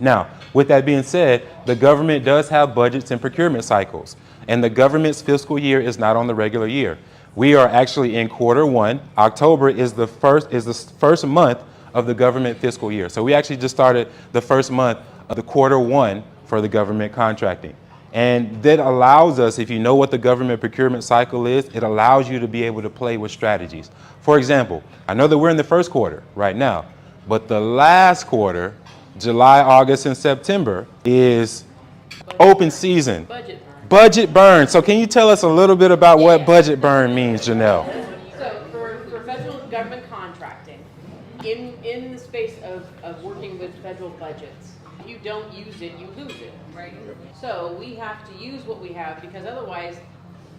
Now, with that being said, the government does have budgets and procurement cycles, and the government's fiscal year is not on the regular year. We are actually in Q1. October is the first month of the government fiscal year. So we actually just started the first month of the Q1 for the government contracting. And that allows us, if you know what the government procurement cycle is, it allows you to be able to play with strategies. For example, I know that we're in the first quarter right now, but the last quarter, July, August, and September, is open season. Budget burn. So can you tell us a little bit about what budget burn means, Janelle? So for federal government contracting, in the space of working with federal budgets, if you don't use it, you lose it, right? So we have to use what we have, because otherwise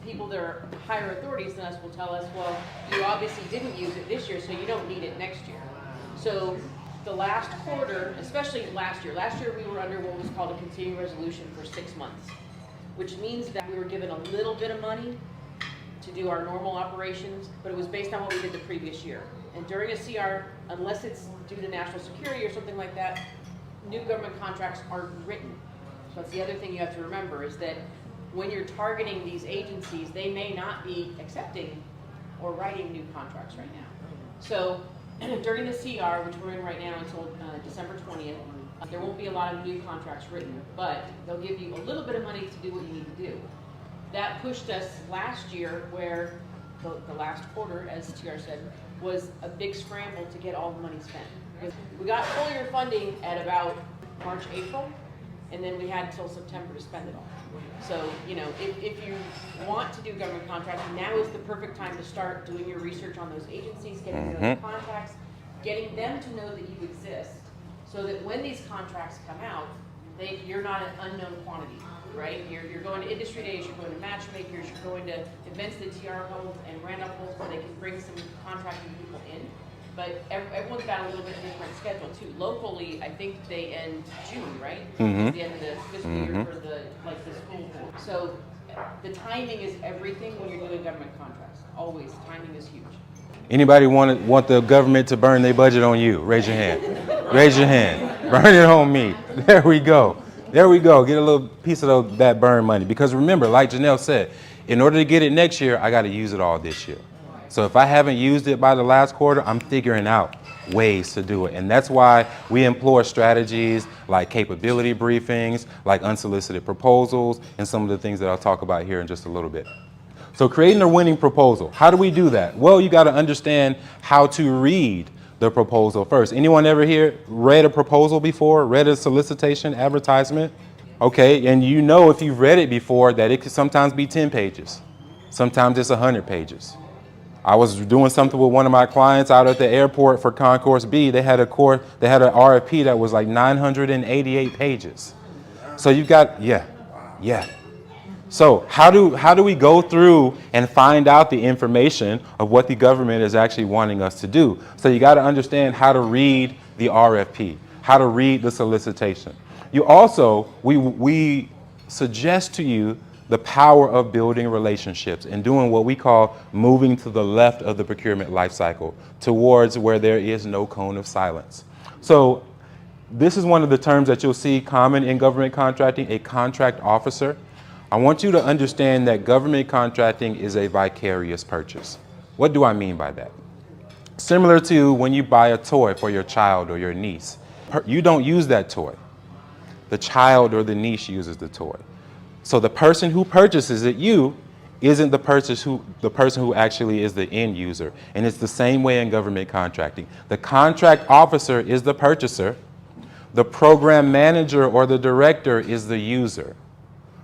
people that are higher authorities than us will tell us, well, you obviously didn't use it this year, so you don't need it next year. So the last quarter, especially last year we were under what was called a continuing resolution for 6 months, which means that we were given a little bit of money to do our normal operations, but it was based on what we did the previous year. And during a CR, unless it's due to national security or something like that, new government contracts aren't written. So that's the other thing you have to remember, is that when you're targeting these agencies, they may not be accepting or writing new contracts right now. So during the CR, which we're in right now until December 20th, there won't be a lot of new contracts written, but they'll give you a little bit of money to do what you need to do. That pushed us last year, where the last quarter, as TR said, was a big scramble to get all the money spent. We got full year funding at about March, April, and then we had until September to spend it all. So, you know, if you want to do government contracting, now is the perfect time to start doing your research on those agencies, getting those contacts, getting them to know that you exist, so that when these contracts come out, you're not an unknown quantity, right? You're going to industry days, you're going to matchmakers, you're going to events that TR holds and Randolph holds, where they can bring some contracting people in. But everyone's got a little bit different schedule too. Locally, I think they end June, right? It's the end of the fiscal year for the school board. So the timing is everything when you're doing government contracts. Always, timing is huge. Anybody want the government to burn their budget on you? Raise your hand. Raise your hand. Burn it on me. There we go. There we go. Get a little piece of that burn money. Because remember, like Janelle said, in order to get it next year, I got to use it all this year. So if I haven't used it by the last quarter, I'm figuring out ways to do it. And that's why we employ strategies like capability briefings, like unsolicited proposals, and some of the things that I'll talk about here in just a little bit. So creating a winning proposal. How do we do that? Well, you got to understand how to read the proposal first. Anyone ever here read a proposal before? Read a solicitation advertisement? Okay, and you know, if you've read it before, that it could sometimes be 10 pages. Sometimes it's 100 pages. I was doing something with one of my clients out at the airport for Concourse B. They had an RFP that was like 988 pages. So you've got, yeah. So how do we go through and find out the information of what the government is actually wanting us to do? So you got to understand how to read the RFP, how to read the solicitation. You also, we suggest to you the power of building relationships and doing what we call moving to the left of the procurement life cycle towards where there is no cone of silence. So this is one of the terms that you'll see common in government contracting, a contract officer. I want you to understand that government contracting is a vicarious purchase. What do I mean by that? Similar to when you buy a toy for your child or your niece. You don't use that toy. The child or the niece uses the toy. So the person who purchases it, isn't the person who actually is the end user. And it's the same way in government contracting. The contract officer is the purchaser. The program manager or the director is the user.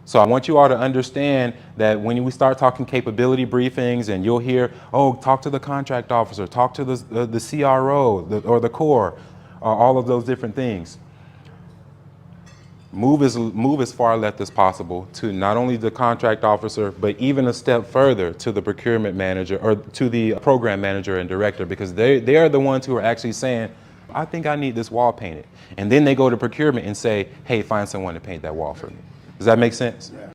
So I want you all to understand that when we start talking capability briefings and you'll hear, oh, talk to the contract officer, talk to the CRO or the core, all of those different things. Move as far left as possible to not only the contract officer, but even a step further to the procurement manager or to the program manager and director, because they are the ones who are actually saying, I think I need this wall painted. And then they go to procurement and say, hey, find someone to paint that wall for me. Does that make sense? Yeah.